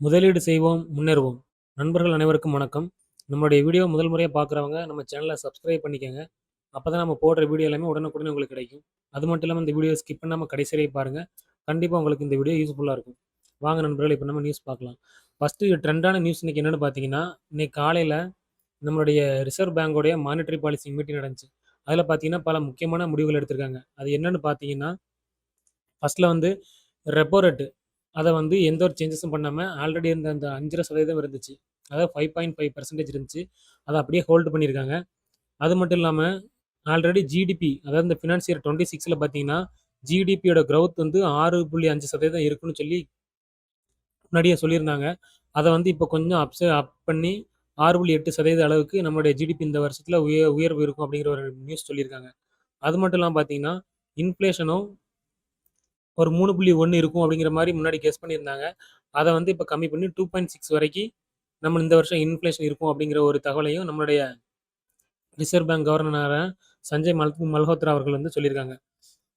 முதலீடு செய்வோம், முன்னேறுவோம். நண்பர்கள் அனைவருக்கும் வணக்கம். நம்மளுடைய வீடியோ முதல் முறையா பார்க்குறவங்க நம்ம சேனலை சப்ஸ்கிரைப் பண்ணிக்கங்க. அப்பதான் நம்ம போடுற வீடியோ எல்லாமே உடனுக்குடனே உங்களுக்கு கிடைக்கும். அது மட்டும் இல்லாம இந்த வீடியோ ஸ்கிப் பண்ணாம கடைசி வரை பாருங்க. கண்டிப்பா உங்களுக்கு இந்த வீடியோ யூஸ்ஃபுல்லா இருக்கும். வாங்க நண்பர்களே, இப்ப நம்ம நியூஸ் பார்க்கலாம். ஃபர்ஸ்ட்டு ட்ரெண்டான நியூஸ் இன்னைக்கு என்னன்னு பார்த்தீங்கன்னா, இன்னைக்கு காலையில நம்மளுடைய ரிசர்வ் பேங்கோடைய மானிட்டரி பாலிசி மீட்டிங் நடந்துச்சு. அதில பார்த்தீங்கன்னா, பல முக்கியமான முடிவுகள் எடுத்திருக்காங்க. அது என்னன்னு பார்த்தீங்கன்னா, ஃபர்ஸ்ட்ல வந்து ரெப்போ ரேட் அத வந்து எந்த ஒரு சேஞ்சஸும் பண்ணாம ஆல்ரெடி இருந்த அந்த 5.5% இருந்துச்சு. அதாவது 5.5% இருந்துச்சு. அத அப்படியே ஹோல்டு பண்ணியிருக்காங்க. அது மட்டும் இல்லாம ஆல்ரெடி ஜிடிபி அதாவது இந்த ஃபினான்ஸ் இயர் 26ல பார்த்தீங்கன்னா, ஜிடிபியோட குரோத் வந்து 6.5% இருக்குன்னு சொல்லி முன்னாடியே சொல்லியிருந்தாங்க. அத வந்து இப்போ கொஞ்சம் அப் பண்ணி 6.8% அளவுக்கு நம்மளுடைய ஜிடிபி இந்த வருஷத்துல உயர்வு இருக்கும் அப்படிங்கிற ஒரு நியூஸ் சொல்லியிருக்காங்க. அது மட்டும் இல்லாம பார்த்தீங்கன்னா, இன்ஃப்ளேஷனும் ஒரு 3.1 இருக்கும் அப்படிங்கிற மாரி முன்னாடி கெஸ் பண்ணியிருந்தாங்க. அத வந்து இப்ப கம்மி பண்ணி 2.6 வரைக்கும் நம்ம இந்த வருஷம் இன்ஃப்ளேஷன் இருக்கும் அப்படிங்கிற ஒரு தகவலையும் நம்மளுடைய ரிசர்வ் பேங்க் கவர்னரான சஞ்சய் மல்ஹோத்ரா அவர்கள் வந்து சொல்லியிருக்காங்க.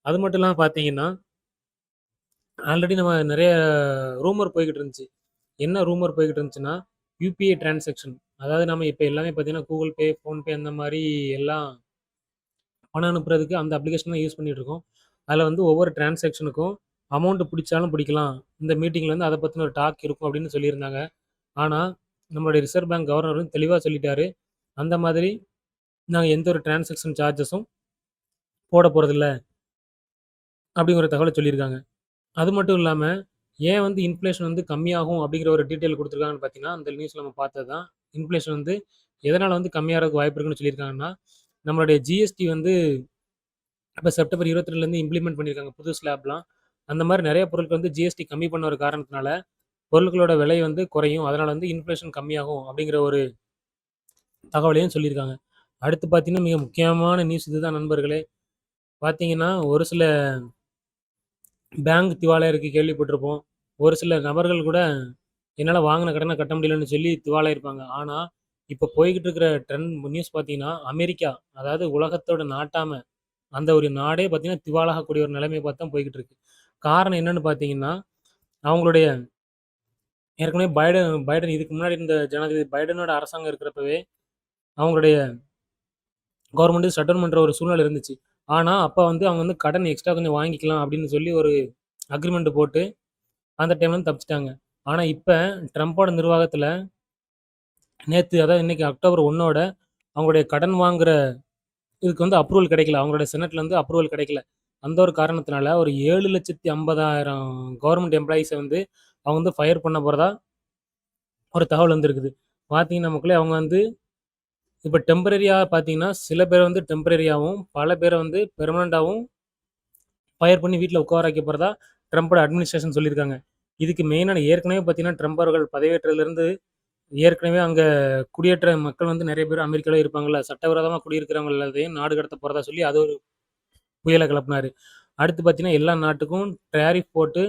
அது மட்டும் இல்லாம பார்த்தீங்கன்னா, ஆல்ரெடி நம்ம நெறைய ரூமர் போய்க்கிட்டு இருந்துச்சு. என்ன ரூமர் போய்க்கிட்டு இருந்துச்சுன்னா, யுபிஐ டிரான்சாக்ஷன் அதாவது நம்ம இப்ப எல்லாமே பார்த்தீங்கன்னா, கூகுள் பே, ஃபோன்பே அந்த மாரி எல்லாம் பணம் அனுப்புறதுக்கு அந்த அப்ளிகேஷன் தான் யூஸ் பண்ணிட்டு இருக்கோம். அதில வந்து ஒவ்வொரு டிரான்சாக்ஷனுக்கும் அமௌண்ட் பிடிச்சாலும் பிடிக்கலாம். இந்த மீட்டிங்ல வந்து அத பத்தின ஒரு டாக் இருக்கும் அப்படின்னு சொல்லியிருந்தாங்க. ஆனா, நம்மளுடைய ரிசர்வ் பேங்க் கவர்னர் வந்து தெளிவா சொல்லிட்டாரு. அந்த மாதிரி நாங்க எந்த ஒரு டிரான்சாக்ஷன் சார்ஜஸும் போட போறதில்ல. அப்படிங்கிற ஒரு தகவல சொல்லியிருக்காங்க. அது மட்டும் இல்லாம, ஏன் வந்து இன்ஃப்ளேஷன் வந்து கம்மியாகும் அப்படிங்கிற ஒரு டீட்டெயில் குடுத்துருக்காங்கன்னு பார்த்தீங்கன்னா, அந்த நியூஸ்ல நம்ம பார்த்தது தான். இன்ஃப்ளேஷன் வந்து எதனால வந்து கம்மியாறதுக்கு வாய்ப்பு இருக்குன்னு சொல்லியிருக்காங்கன்னா, நம்மளுடைய ஜிஎஸ்டி வந்து இப்ப செப்டம்பர் 22லேருந்து இம்ப்ளிமெண்ட் பண்ணியிருக்காங்க புது ஸ்லாப்லாம். அந்த மாரி நெறைய பொருட்கள் வந்து ஜிஎஸ்டி கம்மி பண்ண ஒரு காரணத்தினால, பொருட்களோட விலை வந்து குறையும். அதனால வந்து இன்ஃப்ளேஷன் கம்மியாகும் அப்படிங்கிற ஒரு தகவலையும் சொல்லியிருக்காங்க. அடுத்து பார்த்தீங்கன்னா, மிக முக்கியமான நியூஸ் இதுதான் நண்பர்களே. பார்த்தீங்கன்னா, ஒரு சில பேங்க் திவாலா இருக்கு கேள்விப்பட்டிருப்போம். ஒரு சில நபர்கள் கூட என்னால வாங்குன கடன கட்ட முடியலன்னு சொல்லி திவாலாயிருப்பாங்க. ஆனா, இப்ப போய்க்கிட்டு இருக்கிற நியூஸ் பார்த்தீங்கன்னா, அமெரிக்கா அதாவது உலகத்தோட நாட்டாம அந்த ஒரு நாடே பார்த்தீங்கன்னா, திவாலாகக்கூடிய ஒரு நிலைமைய பார்த்து தான் போய்க்கிட்டு இருக்கு. காரணம் என்னன்னு பார்த்தீங்கன்னா, அவங்களுடைய ஏற்கனவே பைடன் இதுக்கு முன்னாடி இருந்த ஜனாதிபதி பைடனோட அரசாங்கம் இருக்கிறப்பவே, அவங்களுடைய கவர்மெண்ட் ஷட் டவுன் பண்ற ஒரு சூழ்நிலை இருந்துச்சு. ஆனா, அப்ப வந்து அவங்க வந்து கடன் எக்ஸ்ட்ரா கொஞ்சம் வாங்கிக்கலாம் அப்படின்னு சொல்லி ஒரு அக்ரீமெண்ட் போட்டு, அந்த டைம்ல இருந்து தப்பிச்சுட்டாங்க. ஆனா, இப்ப ட்ரம்போட நிர்வாகத்துல நேத்து அதாவது இன்னைக்கு அக்டோபர் 1ஓட அவங்களுடைய கடன் வாங்குற இதுக்கு வந்து அப்ரூவல் கிடைக்கல. அவங்களுடைய செனட்ல இருந்து அப்ரூவல் கிடைக்கல. அந்த ஒரு காரணத்தினால ஒரு 7,50,000 கவர்ன்மென்ட் எம்ப்ளாயீஸ வந்து அவங்க வந்து ஃபயர் பண்ண போறதா ஒரு தகவல் வந்திருக்குது. பார்த்தீங்கன்னா மக்களே, அவங்க வந்து இப்ப டெம்பரரியா பார்த்தீங்கன்னா, சில பேர வந்து டெம்பரரியாவும், பல பேர வந்து பெர்மனன்ட்டாவும் ஃபயர் பண்ணி வீட்ல உட்கார வைக்க போறதா ட்ரம்போட அட்மினிஸ்ட்ரேஷன் சொல்லியிருக்காங்க. இதுக்கு மெயினா ஏற்கனவே பார்த்தீங்கன்னா, ட்ரம்ப் அவர்கள் பதவியேற்றதிலிருந்து ஏற்கனவே அங்க குடியேற்ற மக்கள் வந்து நெறைய பேர் அமெரிக்கால இருப்பாங்கல்ல. சட்டவிரோதமா குடியிருக்கிறவங்க எல்லாத்தையும் நாடு கடத்த போறதா சொல்லி அது ஒரு புயல கிளப்புனாரு. அடுத்து பார்த்தீங்கன்னா, எல்லா நாட்டுக்கும் டாரிஃப் போட்டு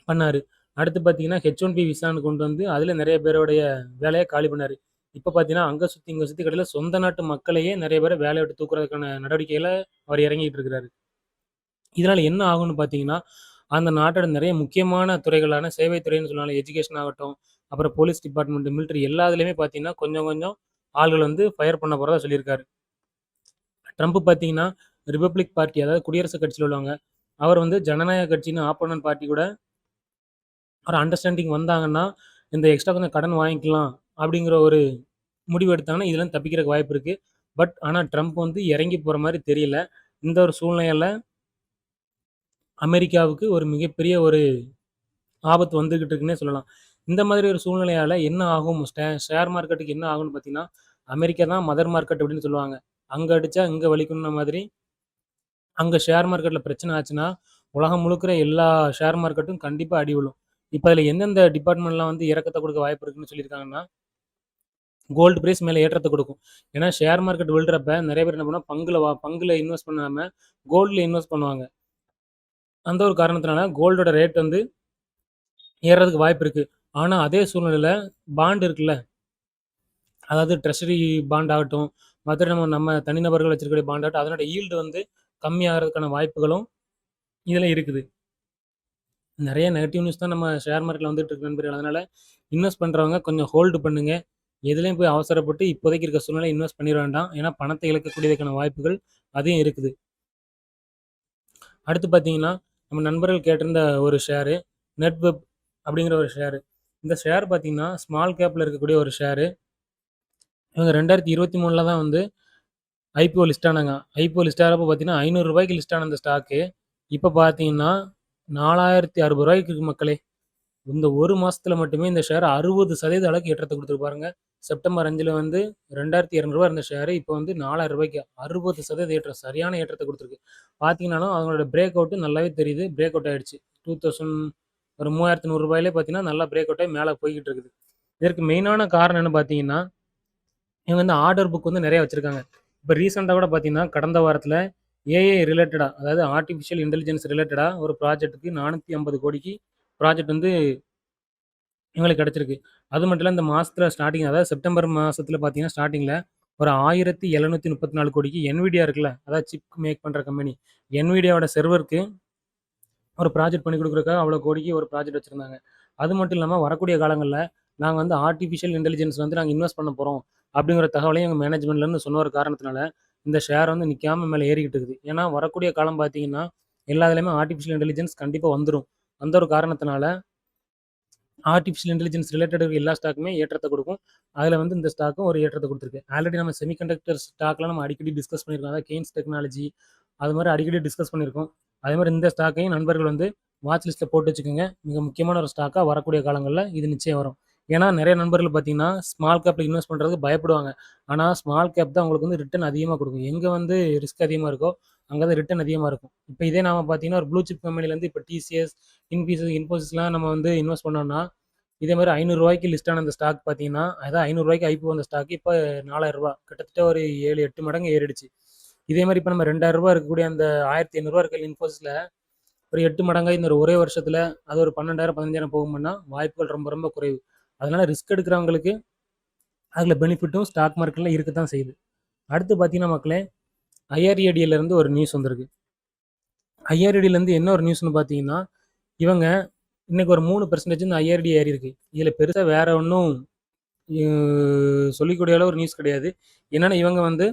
பண்ணாரு. அடுத்து பார்த்தீங்கன்னா, H1B விசான்னு கொண்டு வந்து அதில நெறைய பேருடைய வேலைய காலி பண்ணாரு. இப்ப பார்த்தீங்கன்னா, அங்க சுத்தி, இங்க சுத்தி கடையில சொந்த நாட்டு மக்களையே நெறைய பேர வேலைய விட்டு தூக்குறதுக்கான நடவடிக்கையில அவர் இறங்கிட்டு இருக்கிறாரு. இதனால என்ன ஆகும்னு பார்த்தீங்கன்னா, அந்த நாட்டோட நெறைய முக்கியமான துறைகளான சேவை துறைன்னு சொல்லலாம். எஜுகேஷன் ஆகட்டும், அப்புறம் போலீஸ் டிபார்ட்மெண்ட், மிலிட்டரி எல்லாத்துலயுமே பார்த்தீங்கன்னா, கொஞ்சம் கொஞ்சம் ஆள்கள் வந்து ஃபயர் பண்ண போறதா சொல்லியிருக்காரு. ட்ரம்ப் பார்த்தீங்கன்னா, ரிபப்ளிக் பார்ட்டி அதாவது குடியரசுக் கட்சியில உள்ளவங்க. அவர் வந்து ஜனநாயக கட்சின்னு ஆப்போனன்ட் பார்ட்டி கூட ஒரு அண்டர்ஸ்டாண்டிங் வந்தாங்கன்னா, இந்த எக்ஸ்ட்ரா கொஞ்சம் கடன் வாங்கிக்கலாம் அப்படிங்கிற ஒரு முடிவு எடுத்தாங்கன்னா, இதுலருந்து தப்பிக்கிறதுக்கு வாய்ப்பு இருக்கு. ஆனா ட்ரம்ப் வந்து இறங்கி போற மாரி தெரியல. இந்த ஒரு சூழ்நிலையில அமெரிக்காவுக்கு ஒரு மிகப்பெரிய ஒரு ஆபத்து வந்துகிட்டு இருக்குன்னே சொல்லலாம். இந்த மாதிரி ஒரு சூழ்நிலையால என்ன ஆகும்? ஷேர் மார்க்கெட்டுக்கு என்ன ஆகும்னு பார்த்தீங்கன்னா, அமெரிக்கா தான் மதர் மார்க்கெட் அப்படின்னு சொல்லுவாங்க. அங்க அடிச்சா இங்க வலிக்கும்ன மாதிரி, அங்க ஷேர் மார்க்கெட்ல பிரச்சனை ஆச்சுன்னா, உலகம் முழுக்கிற எல்லா ஷேர் மார்க்கெட்டும் கண்டிப்பா அடி விழும். இப்ப அதுல எந்தெந்த டிபார்ட்மெண்ட்லாம் வந்து இறக்கத்த குடுக்க வாய்ப்பு இருக்குன்னு சொல்லியிருக்காங்கன்னா, கோல்டு பிரைஸ் மேல ஏற்றத்த குடுக்கும். ஏன்னா ஷேர் மார்க்கெட் விழுறப்ப நெறைய பேர் என்ன பண்ணுவாங்க, பங்குல இன்வெஸ்ட் பண்ணாம கோல்ட்ல இன்வெஸ்ட் பண்ணுவாங்க. அந்த ஒரு காரணத்தினால கோல்டோட ரேட் வந்து ஏறுறதுக்கு வாய்ப்பு இருக்கு. ஆனா அதே சூழ்நிலையில பாண்ட் இருக்குல்ல, அதாவது ட்ரெஷரி பாண்ட் ஆகட்டும், மத்த நம்ம தனிநபர்கள் வச்சிருக்கக்கூடிய பாண்ட் ஆகட்டும், அதனோட ஈல்டு வந்து கம்மியாகறதுக்கான வாய்ப்புகளும் இதுல இருக்குது. நிறைய நெகட்டிவ் நியூஸ் தான் நம்ம ஷேர் மார்க்கெட்டில் வந்துட்டு இருக்கு நண்பர்கள். அதனால் இன்வெஸ்ட் பண்ணுறவங்க கொஞ்சம் ஹோல்டு பண்ணுங்க. எதுலேயும் போய் அவசரப்பட்டு இப்போதைக்கு இருக்க சூழ்நிலை இன்வெஸ்ட் பண்ணிட வேண்டாம். ஏன்னா பணத்தை இழக்கக்கூடியதுக்கான வாய்ப்புகள் அதையும் இருக்குது. அடுத்து பார்த்தீங்கன்னா, நம்ம நண்பர்கள் கேட்டிருந்த ஒரு ஷேரு, நெட்வெப் அப்படிங்கிற ஒரு ஷேரு. இந்த ஷேர் பார்த்தீங்கன்னா, ஸ்மால் கேப்பில் இருக்கக்கூடிய ஒரு ஷேரு. இவங்க 2023ல தான் வந்து ஐபிஓ லிஸ்ட் ஆனாங்க. ஐபிஓ லிஸ்ட் ஆகிறப்போ பார்த்தீங்கன்னா, ரூ. 500 லிஸ்ட் ஆன அந்த ஸ்டாக்கு, இப்போ பார்த்தீங்கன்னா ரூ. 4060 இருக்கு மக்களே. இந்த ஒரு மாசத்துல மட்டுமே இந்த ஷேர் 60% அளவுக்கு ஏற்றத்தை கொடுத்துருக்கு பாருங்க. செப்டம்பர் 5ல வந்து ரூ. 2200 இருந்த ஷேர் இப்போ வந்து ரூ. 4000 60% ஏற்றம். சரியான ஏற்றத்தை கொடுத்துருக்கு. பார்த்தீங்கன்னாலும் அவங்களோட பிரேக் அவுட் நல்லாவே தெரியுது. பிரேக் அவுட் ஆயிடுச்சு. 2000 ஒரு ரூ. 3100 பார்த்தீங்கன்னா நல்லா பிரேக் அவுட் ஆகி மேலே போய்கிட்டு இருக்குது. இதற்கு மெயினான காரணம் என்ன பார்த்தீங்கன்னா, இவங்க வந்து ஆர்டர் புக் வந்து நிறைய வச்சிருக்காங்க. இப்போ ரீசெண்டாக கூட பார்த்தீங்கன்னா, கடந்த வாரத்தில் ஏஐ ரிலேட்டடா, அதாவது ஆர்டிஃபிஷியல் இன்டெலிஜென்ஸ் ரிலேட்டடா ஒரு ப்ராஜெக்ட்டுக்கு 450 கோடிக்கு ப்ராஜெக்ட் வந்து எங்களுக்கு கிடைச்சிருக்கு. அது மட்டும் இல்ல இந்த மாசத்துல ஸ்டார்ட்டிங், அதாவது செப்டம்பர் மாசத்துல பார்த்தீங்கன்னா, ஸ்டார்ட்டிங்ல ஒரு 1734 கோடிக்கு NVIDIA இருக்குல்ல, அதாவது சிப் மேக் பண்ற கம்பெனி. NVIDIAவோட செர்வருக்கு ஒரு ப்ராஜெக்ட் பண்ணி குடுக்குறதுக்காக அவ்வளோ கோடிக்கு ஒரு ப்ராஜெக்ட் வச்சிருந்தாங்க. அது மட்டும் இல்லாம வரக்கூடிய காலங்கள்ல நாங்க வந்து ஆர்டிஃபிஷியல் இன்டெலிஜென்ஸ் வந்து நாங்க இன்வெஸ்ட் பண்ண போறோம். அப்படிங்கிற தகவலையும் எங்க மேனேஜ்மென்ட்லேருந்து சொன்ன ஒரு காரணத்தினால, இந்த ஷேர் வந்து நிக்காம மேல ஏறிக்கிட்டு இருக்குது. ஏன்னா வரக்கூடிய காலம் பார்த்தீங்கன்னா, எல்லா இதுலயுமே ஆர்டிஃபிஷியல் இன்டெலிஜென்ஸ் கண்டிப்பா வந்துரும். அந்த ஒரு காரணத்தினால ஆர்டிஃபிஷியல் இன்டெலிஜென்ஸ் ரிலேட்டட் எல்லா ஸ்டாக்குமே ஏற்றத்தை கொடுக்கும். அதில் வந்து இந்த ஸ்டாக்கும் ஒரு ஏற்றத்தை கொடுத்துருக்கு. ஆல்ரெடி நம்ம செமிகண்டக்டர் ஸ்டாக்லாம் நம்ம அடிக்கடி டிஸ்கஸ் பண்ணியிருக்கோம். அதாவது கெய்ன்ஸ் டெக்னாலஜி அது மாதிரி அடிக்கடி டிஸ்கஸ் பண்ணியிருக்கோம். அதே மாதிரி இந்த ஸ்டாக்கையும் நண்பர்கள் வந்து வாட்ச் லிஸ்ட்டில் போட்டு வச்சுக்கோங்க. மிக முக்கியமான ஒரு ஸ்டாக்காக வரக்கூடிய காலங்களில் இது நிச்சயம் வரும். ஏன்னா நிறைய நண்பர்கள் பார்த்தீங்கன்னா ஸ்மால் கேப்பில் இன்வெஸ்ட் பண்ணுறதுக்கு பயப்படுவாங்க. ஆனால் ஸ்மால் கேப் தான் உங்களுக்கு வந்து ரிட்டர்ன் அதிகமாக கொடுக்கும். எங்கே வந்து ரிஸ்க் அதிகமாக இருக்கோ அங்கே தான் ரிட்டர்ன் அதிகமாக இருக்கும். இப்போ இதே நாம பார்த்தீங்கன்னா ஒரு ப்ளூ சிப் கம்பெனிலேருந்து இப்போ டிசிஎஸ், இன்ஃபோசிஸ்லாம் நம்ம வந்து இன்வெஸ்ட் பண்ணோம்னா, இதே மாதிரி ரூ. 500 லிஸ்ட் ஆன அந்த ஸ்டாக் பார்த்தீங்கன்னா, அதான் ரூ. 500 ஐபிஓ அந்த ஸ்டாக் இப்போ ரூ. 4000 கிட்டத்தட்ட ஒரு 7, 8 மடங்கு ஏறிடுச்சு. இதே மாதிரி இப்போ நம்ம ரூ. 2000 இருக்கக்கூடிய அந்த ரூ. 1800 இருக்க இன்ஃபோசிஸ்ல ஒரு 8 மடங்காக இந்த ஒரே வருஷத்துல அது ஒரு 12,000 15,000 போகும்னா வாய்ப்புகள் ரொம்ப ரொம்ப குறைவு. அதனால ரிஸ்க் எடுக்கிறவங்களுக்கு அதில் பெனிஃபிட்டும் ஸ்டாக் மார்க்கெட்டில் இருக்கத்தான் செய்யுது. அடுத்து பார்த்தீங்கன்னா மக்களே, ஐஆர்ஏடிஎல்ல இருந்து ஒரு நியூஸ் வந்திருக்கு. ஐஆர்ஏடியிலேருந்து என்ன ஒரு நியூஸ்னு பார்த்தீங்கன்னா, இவங்க இன்னைக்கு ஒரு 3% இந்த ஐஆர்டி ஏறி இருக்கு. இதில் பெருசாக வேற ஒன்றும் சொல்லிக்கூடிய அளவு ஒரு நியூஸ் கிடையாது. என்னன்னா இவங்க வந்து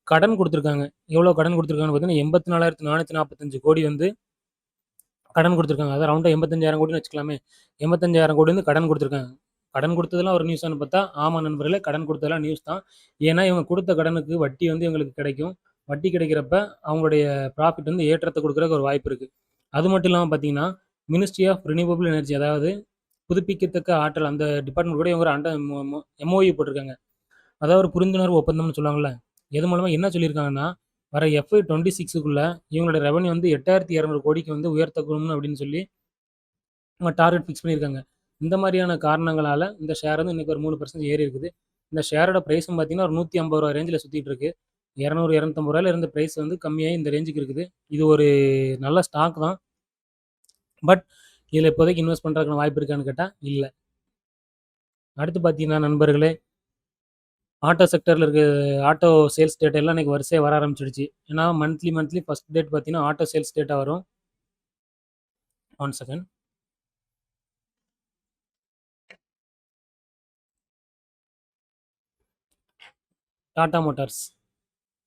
கடன் கொடுத்துருக்காங்க. எவ்வளோ கடன் கொடுத்துருக்காங்கன்னு பார்த்தீங்கன்னா, 84,445 கோடி வந்து கடன் கொடுத்துருக்காங்க. அதாவது ரவுண்டா 85,000 கோடின்னு வச்சுக்கலாமே. 85,000 கோடி வந்து கடன் கொடுத்துருக்காங்க. கடன் கொடுத்ததெல்லாம் ஒரு நியூஸான்னு பார்த்தா, ஆமா நண்பர்களே, கடன் கொடுத்ததெல்லாம் நியூஸ் தான். ஏன்னா இவங்க கொடுத்த கடனுக்கு வட்டி வந்து இவங்களுக்கு கிடைக்கும். வட்டி கிடைக்கிறப்ப அவங்களுடைய ப்ராஃபிட் வந்து ஏற்றத்தை கொடுக்குறதுக்கு ஒரு வாய்ப்பு இருக்கு. அது மட்டும் இல்லாம பார்த்தீங்கன்னா, மினிஸ்ட்ரி ஆஃப் ரினியூவபிள் எனர்ஜி, அதாவது புதுப்பிக்கத்தக்க ஆற்றல், அந்த டிபார்ட்மெண்ட் கூட இவங்க ஒரு எம்ஓயு போட்டிருக்காங்க. அதாவது ஒரு புரிந்துணர்வு ஒப்பந்தம்னு சொல்லுவாங்கல்ல. எது மூலமா என்ன சொல்லியிருக்காங்கன்னா, வர FY 26க்குள்ள இவங்களோட ரெவென்யூ வந்து 8,200 கோடிக்கு வந்து உயர்த்தக்கணும்னு அப்படின்னு சொல்லி அவங்க டார்கெட் ஃபிக்ஸ் பண்ணியிருக்காங்க. இந்த மாதிரியான காரணங்களால இந்த ஷேர் வந்து இன்னைக்கு ஒரு 3% ஏறி இருக்குது. இந்த ஷேரோட பிரைஸும் பார்த்தீங்கன்னா, ஒரு ரூ. 150 ரேஞ்சில சுத்திட்டு இருக்கு. 200, 250 இருந்த பிரைஸ் வந்து கம்மியாகி இந்த ரேஞ்சுக்கு இருக்குது. இது ஒரு நல்ல ஸ்டாக் தான். பட் இதில் இப்போதைக்கு இன்வெஸ்ட் பண்ணுறதுக்கான வாய்ப்பு இருக்கான்னு கேட்டால் இல்லை. அடுத்து பார்த்தீங்கன்னா நண்பர்களே, ஆட்டோ செக்டரில் இருக்க ஆட்டோ சேல்ஸ் டேட்டா எல்லாம் இன்னைக்கு வரிசையாக வர ஆரம்பிச்சிடுச்சு. ஏன்னா மந்த்லி ஃபர்ஸ்ட் டேட் பார்த்தீங்கன்னா ஆட்டோ சேல்ஸ் டேட்டா வரும். 1 செகண்ட். டாடா மோட்டார்ஸ்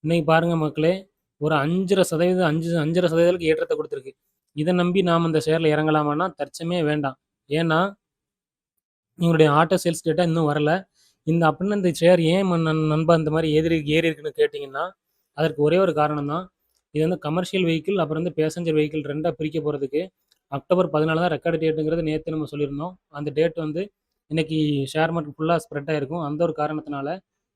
இன்னைக்கு பாருங்க மக்களே, ஒரு 5.5% 5.5% ஏற்றத்தை கொடுத்துருக்கு. இதை நம்பி நாம் இந்த ஷேரில் இறங்கலாமான்னா தற்சமயம் வேண்டாம். ஏன்னா இவங்களுடைய ஆட்டோ சேல்ஸ் டேட்டா இன்னும் வரல. அப்படின்னு இந்த ஷேர் ஏன் நண்பா இந்த மாதிரி ஏறி இருக்குன்னு கேட்டிங்கன்னா, அதற்கு ஒரே ஒரு காரணம் தான். இது வந்து கமர்ஷியல் வெஹிக்கிள் அப்புறம் வந்து பேசஞ்சர் வெஹிக்கிள் 2ஆ பிரிக்க போகிறதுக்கு அக்டோபர் 14 தான் ரெக்கார்டு டேட்டுங்கிறது நேற்று நம்ம சொல்லியிருந்தோம். அந்த டேட் வந்து இன்னைக்கு ஷேர் மார்க்கெட் ஃபுல்லாக ஸ்ப்ரெட் ஆயிருக்கும். அந்த ஒரு காரணத்தினால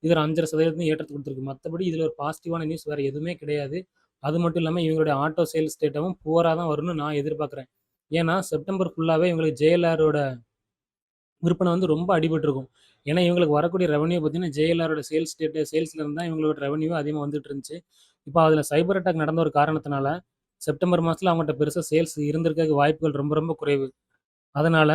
இது ஒரு 5.5% ஏற்றத்தை கொடுத்துருக்கு. மற்றபடி இதில் ஒரு பாசிட்டிவான நியூஸ் வேறு எதுவுமே கிடையாது. அது மட்டும் இல்லாமல் இவங்களுடைய ஆட்டோ சேல்ஸ் டேட்டாவும் புவராக தான் வரும்னு நான் எதிர்பார்க்குறேன். ஏன்னா செப்டம்பர் ஃபுல்லாகவே இவங்களுக்கு JLRோட விற்பனை வந்து ரொம்ப அடிபட்டிருக்கும். ஏன்னா இவங்களுக்கு வரக்கூடிய ரெவன்யூ பார்த்தீங்கன்னா, JLRோட சேல்ஸ்ல இருந்து தான் இவங்களோட ரெவன்யூ அதிகமாக வந்துட்டு இருந்துச்சு. இப்போ அதில் சைபர் அட்டாக் நடந்த ஒரு காரணத்தினால செப்டம்பர் மாதத்தில் அவங்கள்ட்ட பெருசாக சேல்ஸ் இருந்திருக்க வாய்ப்புகள் ரொம்ப ரொம்ப குறைவு. அதனால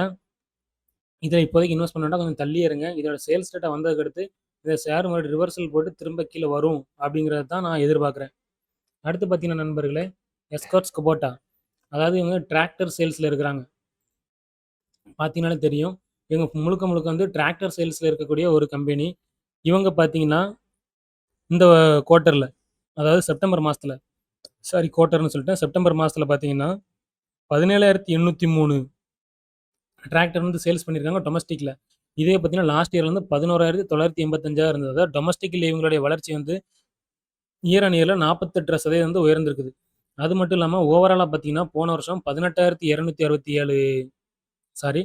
இதில் இப்போதைக்கு இன்வெஸ்ட் பண்ண வேண்டாம். கொஞ்சம் தள்ளியே இருங்க. இதோட சேல்ஸ் டேட்டா வந்ததுக்கு அடுத்து இதை ஷேர் மறுபடியும் ரிவர்சல் போட்டு திரும்ப கீழே வரும் அப்படிங்கிறது தான் நான் எதிர்பார்க்குறேன். அடுத்து பார்த்தீங்கன்னா நண்பர்களே, எஸ்கார்ட்ஸ் குபோட்டா, அதாவது இவங்க டிராக்டர் சேல்ஸில் இருக்கிறாங்க. பார்த்தீங்கனாலே தெரியும். இவங்க முழுக்க முழுக்க வந்து டிராக்டர் சேல்ஸ்ல இருக்கக்கூடிய ஒரு கம்பெனி. இவங்க பார்த்தீங்கன்னா, இந்த குவார்ட்டர்ல அதாவது செப்டம்பர் மாசத்துல சாரி குவார்ட்டர்ன்னு சொல்லிட்டேன். செப்டம்பர் மாசத்துல பார்த்தீங்கன்னா, 17,803 டிராக்டர் வந்து சேல்ஸ் பண்ணியிருக்காங்க டொமஸ்டிக்ல. இதே பார்த்தீங்கன்னா, லாஸ்ட் இயர்ல வந்து 11,985 இருந்தது. அதாவது டொமஸ்டிக்ல இவங்களுடைய வளர்ச்சி வந்து இயர் ஆன் இயர்ல 48% வந்து உயர்ந்திருக்குது. அது மட்டும் இல்லாம ஓவராலா பார்த்தீங்கன்னா, போன வருஷம் 18,267 சாரி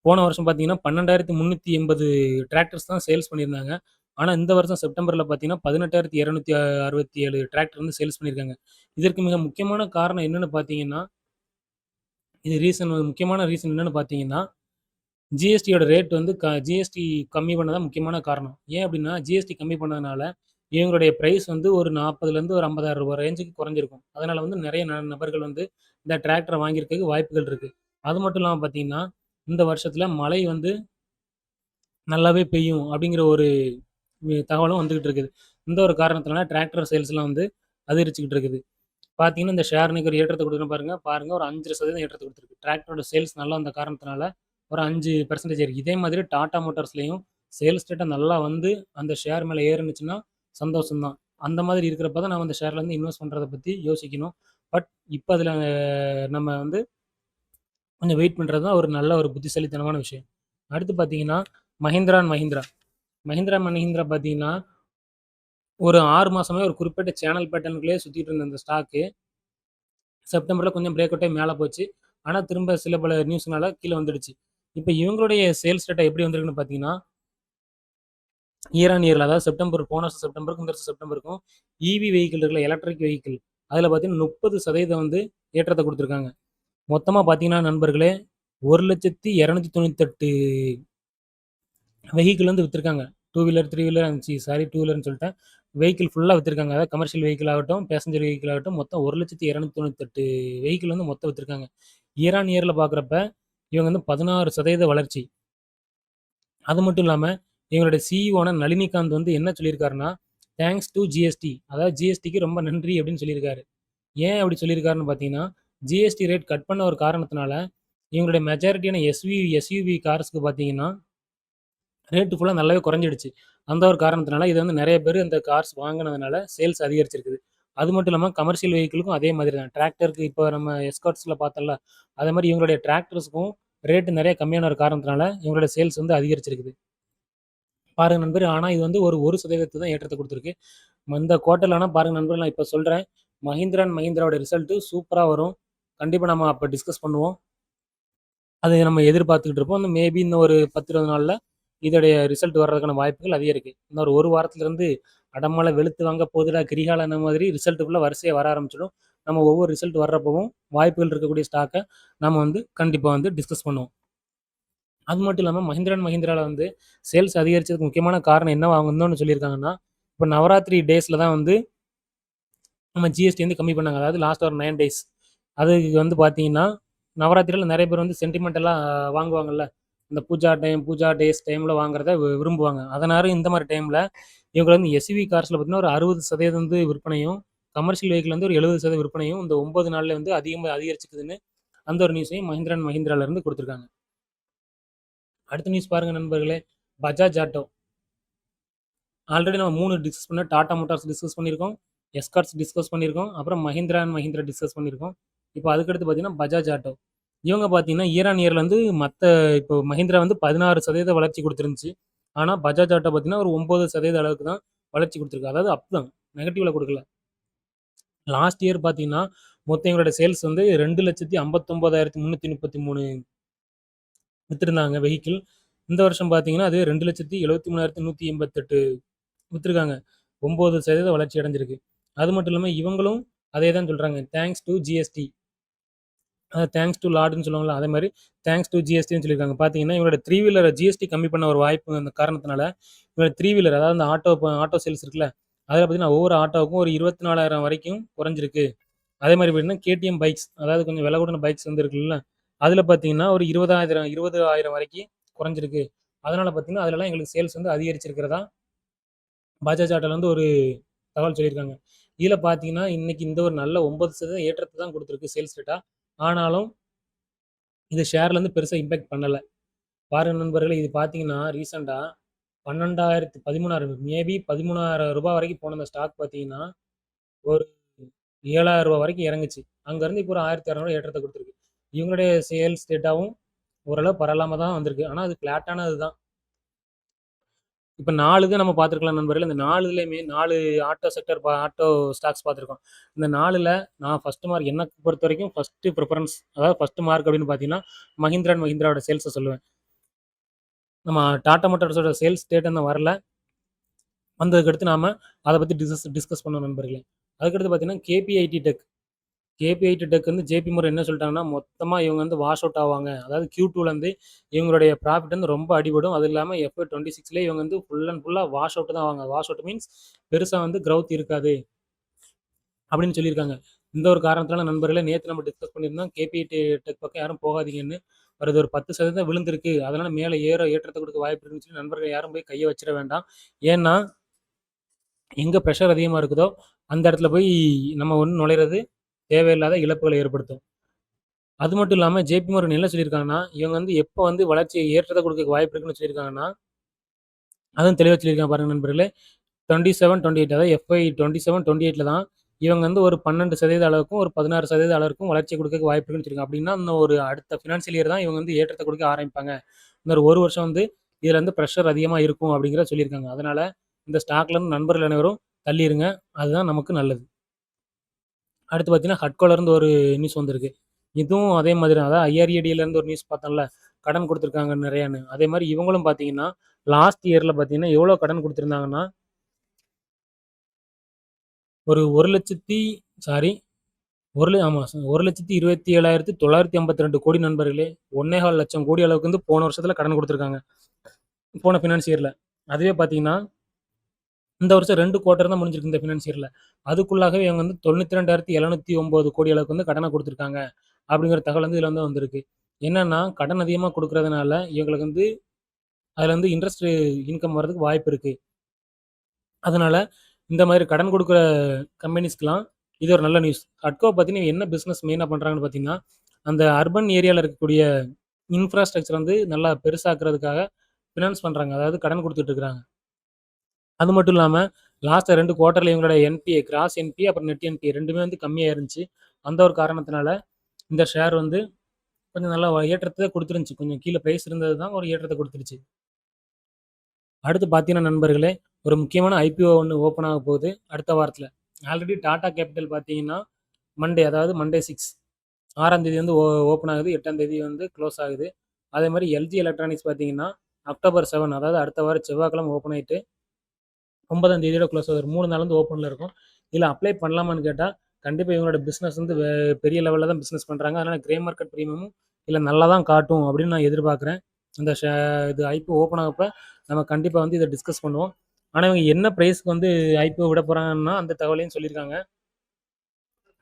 போன வருஷம் பார்த்தீங்கன்னா, 12,380 டிராக்டர்ஸ் தான் சேல்ஸ் பண்ணியிருந்தாங்க. ஆனா, இந்த வருஷம் செப்டம்பர்ல பார்த்தீங்கன்னா, 18,267 டிராக்டர் வந்து சேல்ஸ் பண்ணியிருக்காங்க. இதற்கு மிக முக்கியமான காரணம் என்னன்னு பார்த்தீங்கன்னா, இது முக்கியமான ரீசன் என்னன்னு பார்த்தீங்கன்னா, ஜிஎஸ்டியோட ரேட் வந்து ஜிஎஸ்டி கம்மி பண்ணது முக்கியமான காரணம். ஏன் அப்டின்னா, ஜிஎஸ்டி கம்மி பண்ணதுனால, இவங்களுடைய பிரைஸ் வந்து ஒரு 40லருந்து ஒரு ரூ. 50,000 ரேஞ்சுக்கு குறைஞ்சிருக்கும். அதனால வந்து நெறைய நபர்கள் வந்து இந்த டிராக்டர வாங்கியிருக்கக்கு வாய்ப்புகள் இருக்கு. அது மட்டும் இல்லாம பார்த்தீங்கன்னா, இந்த வருஷத்துல மழை வந்து நல்லாவே பெய்யும் அப்படிங்கிற ஒரு தகவலும் வந்துகிட்டு இருக்குது. இந்த ஒரு காரணத்தினால டிராக்டர் சேல்ஸ்லாம் வந்து அதிகரிச்சுக்கிட்டு இருக்குது. பார்த்தீங்கன்னா, இந்த ஷேர் இன்னைக்கு ஒரு ஏற்றத்த குடுக்குறேன் பாருங்க. பாருங்க ஒரு 5% ஏற்றத்த குடுத்துருக்கு. டிராக்டரோட சேல்ஸ் நல்லா வந்த காரணத்தினால ஒரு 5% ஏறி. இதே மாதிரி டாடா மோட்டார்ஸ்லயும் சேல்ஸ் டேட்டா நல்லா வந்து அந்த ஷேர் மேல ஏறுனுச்சுன்னா சந்தோஷம் தான். அந்த மாதிரி இருக்கிறப்ப தான் நம்ம அந்த ஷேர்ல வந்து இன்வெஸ்ட் பண்றத பத்தி யோசிக்கணும். பட் இப்ப அதுல நம்ம வந்து கொஞ்சம் வெயிட் பண்றது தான் ஒரு நல்ல ஒரு புத்திசாலித்தனமான விஷயம். அடுத்து பார்த்தீங்கன்னா, மஹிந்திரா அண்ட் மஹிந்திரா. மஹிந்திரா அண்ட் மஹிந்திரா பார்த்தீங்கன்னா, ஒரு 6 மாசமாவே ஒரு குறிப்பிட்ட சேனல் பேட்டர்னுக்குள்ளேயே சுத்திட்டு இருந்த இந்த ஸ்டாக்கு, செப்டம்பர்ல கொஞ்சம் பிரேக் அவுட் ஆயி மேல போச்சு. ஆனா, திரும்ப சில பல நியூஸ்னால கீழ வந்துடுச்சு. இப்ப இவங்களுடைய சேல்ஸ் டேட்டா எப்படி வந்திருக்குன்னு பார்த்தீங்கன்னா, இயர் ஆன் இயர்ல அதாவது போன வருஷம் செப்டம்பருக்கும், இந்த வருஷம் செப்டம்பருக்கும் ஈவி வெஹிக்கிள் இருக்குல்ல, எலக்ட்ரிக் வெஹிக்கிள். அதுல பார்த்தீங்கன்னா 30% வந்து ஏற்றத்த குடுத்துருக்காங்க. மொத்தமா பார்த்தீங்கன்னா நண்பர்களே, 1,298 வெஹிக்கிள் வந்து வித்திருக்காங்க. 2 வீலர், 3 வீலர் சாரி 2 வீலர்ன்னு சொல்லிட்டேன். வெஹிக்கிள் ஃபுல்லா வித்திருக்காங்க. அதாவது கமர்ஷியல் வெஹிக்கிள் ஆகட்டும், பேசஞ்சர் வெஹிக்கிள் ஆகட்டும், மொத்தம் 1,298 வெஹிக்கிள் வந்து மொத்தம் வித்திருக்காங்க. இயர் ஆன் இயர்ல பார்க்குறப்ப, இவங்க வந்து 16% வளர்ச்சி. அது மட்டும் இல்லாம, எங்களுடைய சிஇஓ-ன நளினிகாந்த் வந்து என்ன சொல்லியிருக்காருன்னா, தேங்க்ஸ் டூ ஜிஎஸ்டி அதாவது ஜிஎஸ்டிக்கு ரொம்ப நன்றி அப்படின்னு சொல்லியிருக்காரு. ஏன் அப்படி சொல்லியிருக்காருன்னு பார்த்தீங்கன்னா, ஜிஎஸ்டி ரேட் கட் பண்ண ஒரு காரணத்தினால, இவங்களுடைய மெஜாரிட்டியான எஸ்யூவி கார்ஸ்க்கு பார்த்தீங்கன்னா, ரேட் ஃபுல்லா நல்லாவே குறைஞ்சிடுச்சு. அந்த ஒரு காரணத்தினால இது வந்து நெறைய பேரு இந்த கார்ஸ் வாங்குனதுனால சேல்ஸ் அதிகரிச்சிருக்குது. அது மட்டும் இல்லாம கமர்ஷியல் வெஹிக்கிளுக்கும் அதே மாதிரி தான். டிராக்டருக்கு இப்ப நம்ம எஸ்கார்ட்ஸ்ல பார்த்தோம்ல, அதே மாரி இவங்களுடைய டிராக்டர்ஸ்க்கும் ரேட் நெறைய கம்மியான ஒரு காரணத்தினால, இவங்களுடைய சேல்ஸ் வந்து அதிகரிச்சிருக்குது. பாருங்க நண்பரே, ஆனா இது வந்து ஒரு 1% தான் ஏற்றத்த குடுத்திருக்கு. இந்த குவார்ட்டர்ல ஆனா பாருங்க நண்பர்களே, நான் இப்ப சொல்றேன். மஹிந்திரா அண்ட் மஹிந்திராவோட ரிசல்ட் சூப்பரா வரும். கண்டிப்பா நம்ம அப்ப டிஸ்கஸ் பண்ணுவோம். அது நம்ம எதிர்பார்த்துக்கிட்டு இருப்போம். மேபி இன்னும் ஒரு 10, 20 நாள்ல இதோடைய ரிசல்ட் வர்றதுக்கான வாய்ப்புகள் அதிகம் இருக்கு. இன்னும் ஒரு 1 வாரத்திலிருந்து அடமழை வெளுத்து வாங்க போதுடா கிரிகாலன்ன மாதிரி ரிசல்ட்டுக்குள்ள வரிசையா வர ஆரம்பிச்சிடும். நம்ம ஒவ்வொரு ரிசல்ட் வர்றப்பவும் வாய்ப்புகள் இருக்கக்கூடிய ஸ்டாக்க நம்ம வந்து கண்டிப்பா வந்து டிஸ்கஸ் பண்ணுவோம். அது மட்டும் இல்லாம மஹிந்திரா அண்ட் மஹிந்திரால வந்து சேல்ஸ் அதிகரிச்சதுக்கு முக்கியமான காரணம் என்னவா அவங்க இன்னொன்னு சொல்லியிருக்காங்கன்னா, இப்ப நவராத்திரி டேஸ்ல தான் வந்து நம்ம ஜிஎஸ்டி வந்து கம்மி பண்ணாங்க. அதாவது லாஸ்ட் ஒரு 9 டேஸ். அதுக்கு வந்து பார்த்தீங்கன்னா, நவராத்திரில நெறைய பேர் வந்து சென்டிமென்டலா வாங்குவாங்கல்ல. இந்த பூஜா டேஸ் டைம்ல வாங்குறத விரும்புவாங்க. அதனால இந்த மாரி டைம்ல இவங்க வந்து எஸ்யூவி கார்ஸ்ல பார்த்தீங்கன்னா, ஒரு 60% வந்து விற்பனையும், கமர்ஷியல் வெஹிக்கிள் வந்து ஒரு 70% விற்பனையும் இந்த 9 நாள்ல வந்து அதிகமா அதிகரிச்சுக்குதுன்னு அந்த ஒரு நியூஸையும் மஹிந்திரா அண்ட் மஹிந்திரால இருந்து குடுத்துருக்காங்க. அடுத்த நியூஸ் பாருங்க நண்பர்களே. பஜாஜ் ஆட்டோ. ஆல்ரெடி நம்ம 3 டிஸ்கஸ் பண்ணோம். டாடா மோட்டார்ஸ் டிஸ்கஸ் பண்ணியிருக்கோம். எஸ்கார்ட்ஸ் டிஸ்கஸ் பண்ணியிருக்கோம். அப்புறம் மஹிந்திரா அண்ட் மஹிந்திரா டிஸ்கஸ் பண்ணியிருக்கோம். இப்போ அதுக்கடுத்து பார்த்தீங்கன்னா, பஜாஜ் ஆட்டோ. இவங்க பார்த்தீங்கன்னா, இயர் ஆன் இயர்ல வந்து இப்போ மஹிந்திரா வந்து 16% வளர்ச்சி குடுத்துருந்துச்சு. ஆனா, பஜாஜ் ஆட்டோ பார்த்தீங்கன்னா, ஒரு 9% அளவுக்கு தான் வளர்ச்சி குடுத்துருக்கு. அதாவது அப் தான். நெகட்டிவ்ல குடுக்கல. லாஸ்ட் இயர் பார்த்தீங்கன்னா, மொத்தம் எங்களோட சேல்ஸ் வந்து 2,59,333 வித்திருந்தாங்க வெஹிக்கிள். இந்த வருஷம் பார்த்தீங்கன்னா, அது 2,73,188 வித்திருக்காங்க. 9% வளர்ச்சி அடைஞ்சிருக்கு. அது மட்டும் இல்லாம இவங்களும் அதே தான் சொல்றாங்க. Thanks to GST. Thanks to லார்ட்ன்னு சொல்லுவாங்கல்ல, அதே மாரி தேங்க்ஸ் டூ ஜிஎஸ்டின்னு சொல்லியிருக்காங்க. பார்த்தீங்கன்னா, இவங்களோட 3 வீலர ஜிஎஸ்டி கம்மி பண்ண ஒரு வாய்ப்பு அந்த காரணத்தினால, இவங்களோட 3 வீலர் அதாவது அந்த ஆட்டோ சேல்ஸ் இருக்குல்ல, அதில பார்த்தீங்கன்னா, ஒவ்வொரு ஆட்டோவுக்கும் ஒரு 24,000 வரைக்கும் குறைஞ்சிருக்கு. அதே மாரி பார்த்தீங்கன்னா, கேடிஎம் பைக்ஸ் அதாவது கொஞ்சம் விலை கூடுன பைக்ஸ் வந்து இருக்குல்ல, அதில பார்த்தீங்கன்னா, ஒரு 20,000 வரைக்கும் குறைஞ்சிருக்கு. அதனால பார்த்தீங்கன்னா, அதிலலாம் எங்களுக்கு சேல்ஸ் வந்து அதிகரிச்சிருக்கிறதா பஜாஜ் ஆட்டோல வந்து ஒரு தகவல் சொல்லியிருக்காங்க. இதில பார்த்தீங்கன்னா, இன்னைக்கு இந்த ஒரு நல்ல 9% ஏற்றத்த தான் குடுத்திருக்கு சேல்ஸ் டேட்டா. ஆனாலும் இது ஷேர்லேருந்து பெருசாக இம்பேக்ட் பண்ணலை. பாருங்க நண்பர்களே, இது பார்த்தீங்கன்னா ரீசெண்டாக 13,000 மேபி ரூ. 13,000 வரைக்கும் போன அந்த ஸ்டாக் பார்த்தீங்கன்னா ஒரு ரூ. 7,000 வரைக்கும் இறங்குச்சு. அங்கேருந்து இப்போ ஒரு ரூ. 1,200 ஏற்றத்தை கொடுத்துருக்கு. இவங்களுடைய சேல்ஸ் டேட்டாவும் ஓரளவு பரவாயில்லாம தான் வந்திருக்கு. ஆனால் அது ஃப்ளாட்டானது தான். இப்போ 4 இது நம்ம பார்த்துருக்கலாம் நண்பர்களே. இந்த 4 இதுலயுமே 4 ஆட்டோ ஸ்டாக்ஸ் பார்த்துருக்கோம். இந்த 4ல நான் ஃபர்ஸ்ட் மார்க் எனக்கு பொறுத்தவரைக்கும் ஃபர்ஸ்ட் ப்ரிஃபரன்ஸ், அதாவது ஃபர்ஸ்ட் மார்க் அப்படின்னு பார்த்தீங்கன்னா, மஹிந்திரா அண்ட் மஹிந்திராவோட சேல்ஸை சொல்லுவேன். நம்ம டாடா மோட்டார்ஸோட சேல்ஸ் டேட்டா இன்னும் வரல. வந்ததுக்கடுத்து நாம அதை பற்றி டிஸ்கஸ் பண்ணோம் நண்பர்களே. அதுக்கடுத்து பார்த்தீங்கன்னா கேபிஐடி டெக் வந்து ஜேபி மோர்கன் என்ன சொல்லிட்டாங்கன்னா, மொத்தமாக இவங்க வந்து வாஷ் அவுட் ஆவாங்க. அதாவது Q2லேருந்து இவங்களுடைய ப்ராஃபிட் வந்து ரொம்ப அடிபடும். அது இல்லாமல் FY26 இவங்க வந்து ஃபுல் அண்ட் ஃபுல்லாக வாஷ் அவுட் தான் ஆவாங்க. வாஷ் அவுட் மீன்ஸ் பெருசாக வந்து growth இருக்காது அப்படின்னு சொல்லியிருக்காங்க. இந்த ஒரு காரணத்தினால நண்பர்களே, நேற்று நம்ம டிஸ்கஸ் பண்ணியிருந்தோம் கேபிஐடி டெக் பக்கம் யாரும் போகாதீங்கன்னு. அது ஒரு 10% விழுந்திருக்கு. அதனால மேலே ஏற்றத்தை கொடுக்க வாய்ப்பு இருக்குன்னு சொல்லி நண்பர்கள் யாரும் போய் கையை வச்சிட வேண்டாம். ஏன்னா எங்கே ப்ரெஷர் அதிகமாக இருக்குதோ அந்த இடத்துல போய் நம்ம ஒன்று நுழையிறது தேவையில்லாத இழப்புகளை ஏற்படுத்தும். அது மட்டும் இல்லாமல் ஜேபி மோர்கன் என்ன சொல்லியிருக்காங்கன்னா, இவங்க வந்து எப்போ வந்து வளர்ச்சி ஏற்றத்தை கொடுக்க வாய்ப்பு இருக்குன்னு சொல்லியிருக்காங்கன்னா, அதுவும் தெளிவாக சொல்லியிருக்காங்க பாருங்க நண்பர்களே. 27, 28 அதாவது FY27, 28ல தான் இவங்க வந்து ஒரு 12% அளவுக்கும் ஒரு 16% அளவுக்கும் வளர்ச்சி கொடுக்க வாய்ப்பு இருக்குன்னு சொல்லியிருக்காங்க. அப்படின்னா இன்னும் ஒரு அடுத்த ஃபினான்ஷியல் இயர் தான் இவங்க வந்து ஏற்றத்தை கொடுக்க ஆரம்பிப்பாங்க. இன்னொரு ஒரு வருஷம் வந்து இதில் வந்து ப்ரெஷர் அதிகமாக இருக்கும் அப்படிங்கிறத சொல்லியிருக்காங்க. அதனால இந்த ஸ்டாக்ல இருந்து நண்பர்கள் அனைவரும் தள்ளிடுங்க. அதுதான் நமக்கு நல்லது. அடுத்து பார்த்தீங்கன்னா, ஹட்கோலேருந்து ஒரு நியூஸ் வந்திருக்கு. இதுவும் அதே மாதிரி தான். அதாவது IRADலேருந்து ஒரு நியூஸ் பார்த்தோம்ல, கடன் கொடுத்துருக்காங்க நிறையான்னு. அதே மாதிரி இவங்களும் பார்த்தீங்கன்னா, லாஸ்ட் இயரில் பார்த்தீங்கன்னா எவ்வளோ கடன் கொடுத்துருந்தாங்கன்னா, ஒரு 1,00,000 சாரி 1,27,952 கோடி நண்பர்களே. 1,4 லட்சம் கோடி அளவுக்கு வந்து போன வருஷத்தில் கடன் கொடுத்துருக்காங்க. போன ஃபினான்ஸ் இயரில். அதுவே பார்த்தீங்கன்னா, இந்த வருஷம் 2 குவார்ட்டர் தான் முடிஞ்சிருக்கு இந்த ஃபினான்ஸ் இயரில். அதுக்குள்ளாகவே இவங்க வந்து 92,709 கோடி அளவுக்கு வந்து கடனை கொடுத்துருக்காங்க. அப்படிங்கிற தகவல் வந்து இதில் வந்து வந்திருக்கு. என்னன்னா, கடன் அதிகமாக கொடுக்கறதுனால இவங்களுக்கு வந்து அதில் வந்து இன்ட்ரெஸ்ட் இன்கம் வர்றதுக்கு வாய்ப்பு இருக்கு. அதனால இந்த மாதிரி கடன் கொடுக்குற கம்பெனிஸ்க்குலாம் இது ஒரு நல்ல நியூஸ். ஹட்கோ பார்த்தீங்கன்னா என்ன பிஸ்னஸ் மெயினாக பண்ணுறாங்கன்னு பார்த்தீங்கன்னா, அந்த அர்பன் ஏரியாவில் இருக்கக்கூடிய இன்ஃப்ராஸ்ட்ரக்சர் வந்து நல்லா பெருசாக்குறதுக்காக ஃபினான்ஸ் பண்ணுறாங்க. அதாவது கடன் கொடுத்துட்டு இருக்கிறாங்க. அது மட்டும் இல்லாம லாஸ்ட் 2 குவார்ட்டர்ல இவங்களோட என்பிஏ, கிராஸ் என்பிஏ அப்புறம் நெட் என்பிஏ 2மே வந்து கம்மியா இருந்துச்சு. அந்த ஒரு காரணத்தினால இந்த ஷேர் வந்து கொஞ்சம் நல்லா ஏற்றத்த குடுத்துருந்துச்சு. கொஞ்சம் கீழ பிரைஸ் இருந்தது தான் ஒரு ஏற்றத்த குடுத்துருச்சு. அடுத்து பார்த்தீங்கன்னா நண்பர்களே, ஒரு முக்கியமான ஐபிஓ ஒண்ணு ஓப்பன் ஆக போகுது அடுத்த வாரத்துல. ஆல்ரெடி டாடா கேபிட்டல் பார்த்தீங்கன்னா, அதாவது மண்டே 6ஆம் தேதி வந்து ஓப்பன் ஆகுது. 8ஆம் தேதி வந்து குளோஸ் ஆகுது. அதே மாரி எல்ஜி எலக்ட்ரானிக்ஸ் பார்த்தீங்கன்னா, அக்டோபர் 7 அதாவது அடுத்த வாரம் செவ்வாய்க்கிழமை ஓப்பன் ஆயிட்டு 9ஆம் தேதியோட க்ளோஸ் ஆகுது. 3 நாள் வந்து ஓப்பன்ல இருக்கும். இதில அப்ளை பண்ணலாமான்னு கேட்டா, கண்டிப்பா இவங்களோட பிசினஸ் வந்து பெரிய லெவல்ல தான் பிசினஸ் பண்றாங்க. அதனால கிரே மார்க்கெட் பிரீமியமும் இதில நல்லா தான் காட்டும் அப்படின்னு நான் எதிர்பார்க்குறேன். இந்த இது ஐபிஓ ஓப்பன் ஆகப்ப நம்ம கண்டிப்பா வந்து இத டிஸ்கஸ் பண்ணுவோம். ஆனா இவங்க என்ன பிரைஸ்க்கு வந்து ஐபிஓ விட போறாங்கன்னா, அந்த தகவலையும் சொல்லியிருக்காங்க.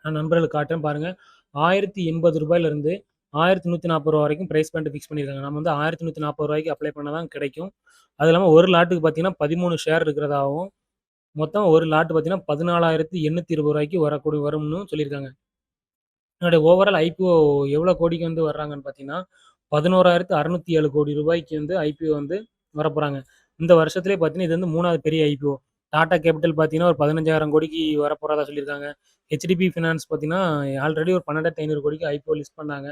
நான் நண்பர்களுக்கு காட்டுறேன் பாருங்க. ரூ. 1080லிருந்து ரூ. 1140 வரைக்கும் பிரைஸ் பாயிண்ட் ஃபிக்ஸ் பண்ணியிருக்காங்க. நம்ம வந்து ரூ. 1140 அப்ளை பண்ணா தான் கிடைக்கும். அது இல்லாம ஒரு லாட்டுக்கு பார்த்தீங்கன்னா 13 ஷேர் இருக்கிறதாவும், மொத்தம் ஒரு லாட் பார்த்தீங்கன்னா ரூ. 14,820 வரும்னு சொல்லியிருக்காங்க. என்னுடைய ஓவரால் ஐபிஓ எவ்வளோ கோடிக்கு வந்து வர்றாங்கன்னு பார்த்தீங்கன்னா, ரூ. 11,607 கோடி வந்து ஐபிஓ வந்து வரப்போறாங்க. இந்த வருஷத்திலே பார்த்தீங்கன்னா, இது வந்து 3வது பெரிய ஐபிஓ. டாடா கேபிட்டல் பார்த்தீங்கன்னா, ஒரு 15,000 கோடிக்கு வரப்போறதா சொல்லியிருக்காங்க. ஹெச்டிபி ஃபினான்ஸ் பார்த்தீங்கன்னா, ஆல்ரெடி ஒரு 12,500 கோடிக்கு ஐபிஓ லிஸ்ட் பண்ணாங்க.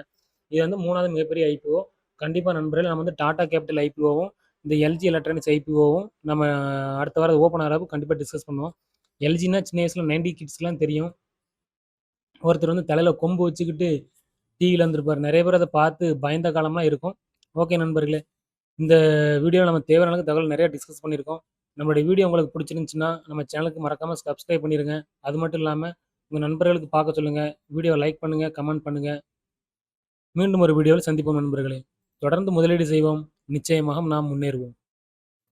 இது வந்து 3வது மிகப்பெரிய ஐபிஓ. கண்டிப்பா நண்பர்களே நம்ம வந்து டாடா கேபிட்டல் ஐபிஓவும், இந்த எல்ஜி எலக்ட்ரானிக்ஸ் ஐபிஓவும் நம்ம அடுத்த வாரம் ஓப்பன் ஆகுறப்ப கண்டிப்பா டிஸ்கஸ் பண்ணுவோம். எல்ஜின்னா சின்ன வயசுல 90 கிட்ஸ்க்குலாம் தெரியும். ஒருத்தர் வந்து தலையில கொம்பு வச்சுக்கிட்டு டிவில இருந்திருப்பாரு. நெறைய பேர் அத பார்த்து பயந்த காலம்லாம் இருக்கும். ஓகே நண்பர்களே. இந்த வீடியோல நம்ம தேவையான அளவுக்கு தகவல் நெறைய டிஸ்கஸ் பண்ணியிருக்கோம். நம்மளுடைய வீடியோ உங்களுக்கு பிடிச்சிருந்துச்சுன்னா, நம்ம சேனலுக்கு மறக்காம சப்ஸ்கிரைப் பண்ணிருங்க. அது மட்டும் இல்லாம உங்க நண்பர்களுக்கு பார்க்க சொல்லுங்க. வீடியோவ லைக் பண்ணுங்க, கமெண்ட் பண்ணுங்க. மீண்டும் ஒரு வீடியோவில் சந்திப்போம் நண்பர்களே. தொடர்ந்து முதலீடு செய்வோம். நிச்சயமாக நாம் முன்னேறுவோம்.